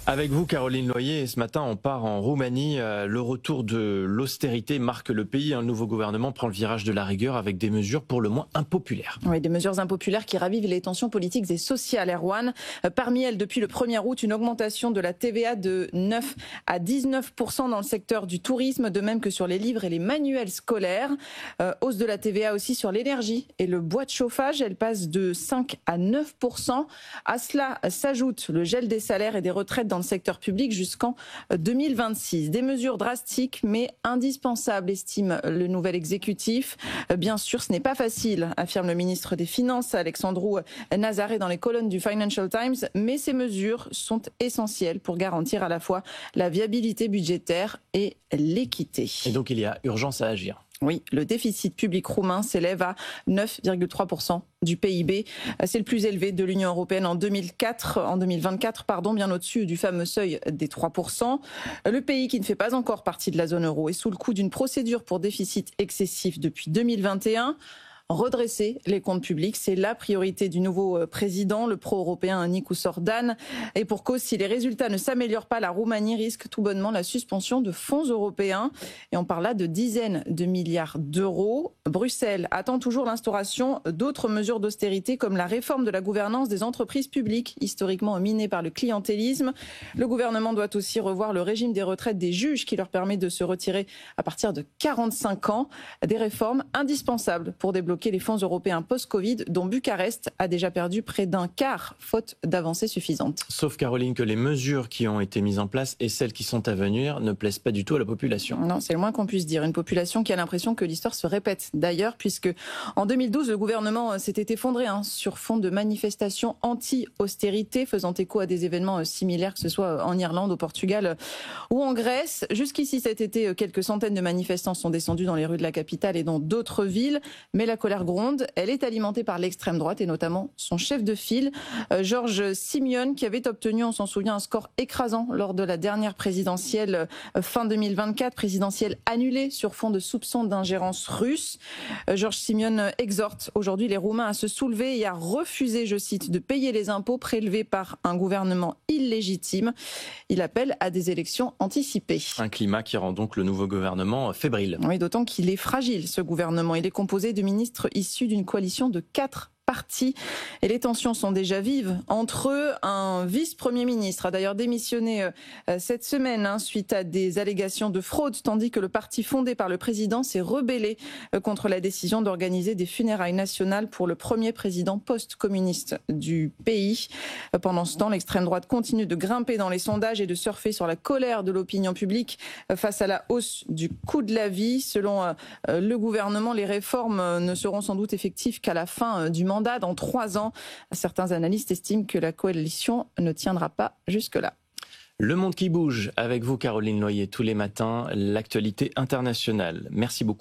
Avec vous, Caroline Loyer, et ce matin, on part en Roumanie. Le retour de l'austérité marque le pays. Le nouveau gouvernement prend le virage de la rigueur avec des mesures pour le moins impopulaires. Oui, des mesures impopulaires qui ravivent les tensions politiques et sociales, Erwan. Parmi elles, depuis le 1er août, une augmentation de la TVA de 9 à 19% dans le secteur du tourisme, de même que sur les livres et les manuels scolaires. Hausse de la TVA aussi sur l'énergie et le bois de chauffage. Elle passe de 5 à 9%. À cela s'ajoute le gel des salaires et des retraites dans le secteur public jusqu'en 2026. Des mesures drastiques mais indispensables, estime le nouvel exécutif. Bien sûr, ce n'est pas facile, affirme le ministre des Finances, Alexandru Nazare, dans les colonnes du Financial Times, mais ces mesures sont essentielles pour garantir à la fois la viabilité budgétaire et l'équité. Et donc il y a urgence à agir. Oui, le déficit public roumain s'élève à 9,3% du PIB. C'est le plus élevé de l'Union européenne en 2024, bien au-dessus du fameux seuil des 3%. Le pays, qui ne fait pas encore partie de la zone euro, est sous le coup d'une procédure pour déficit excessif depuis 2021. Redresser les comptes publics, c'est la priorité du nouveau président, le pro-européen Nicu Sordan. Et pour cause, si les résultats ne s'améliorent pas, la Roumanie risque tout bonnement la suspension de fonds européens. Et on parle là de dizaines de milliards d'euros. Bruxelles attend toujours l'instauration d'autres mesures d'austérité, comme la réforme de la gouvernance des entreprises publiques, historiquement minées par le clientélisme. Le gouvernement doit aussi revoir le régime des retraites des juges, qui leur permet de se retirer à partir de 45 ans. Des réformes indispensables pour débloquer les fonds européens post-Covid, dont Bucarest a déjà perdu près d'un quart, faute d'avancées suffisantes. Sauf, Caroline, que les mesures qui ont été mises en place et celles qui sont à venir ne plaisent pas du tout à la population. Non, c'est le moins qu'on puisse dire. Une population qui a l'impression que l'histoire se répète. D'ailleurs, puisque en 2012, le gouvernement s'était effondré sur fond de manifestations anti-austérité, faisant écho à des événements similaires, que ce soit en Irlande, au Portugal ou en Grèce. Jusqu'ici, cet été, quelques centaines de manifestants sont descendus dans les rues de la capitale et dans d'autres villes. Mais la colère gronde, elle est alimentée par l'extrême droite et notamment son chef de file, George Simion, qui avait obtenu, on s'en souvient, un score écrasant lors de la dernière présidentielle fin 2024, présidentielle annulée sur fond de soupçons d'ingérence russe. George Simion exhorte aujourd'hui les Roumains à se soulever et à refuser, je cite, de payer les impôts prélevés par un gouvernement illégitime. Il appelle à des élections anticipées. Un climat qui rend donc le nouveau gouvernement fébrile. Oui, d'autant qu'il est fragile, ce gouvernement. Il est composé de ministres issus d'une coalition de 4 partis. Et les tensions sont déjà vives entre eux. Un vice-premier ministre a d'ailleurs démissionné cette semaine suite à des allégations de fraude, tandis que le parti fondé par le président s'est rebellé contre la décision d'organiser des funérailles nationales pour le premier président post-communiste du pays. Pendant ce temps, l'extrême droite continue de grimper dans les sondages et de surfer sur la colère de l'opinion publique face à la hausse du coût de la vie. Selon le gouvernement, les réformes ne seront sans doute effectives qu'à la fin du mandat, dans 3 ans. Certains analystes estiment que la coalition ne tiendra pas jusque-là. Le monde qui bouge, avec vous, Caroline Loyer, tous les matins, l'actualité internationale. Merci beaucoup.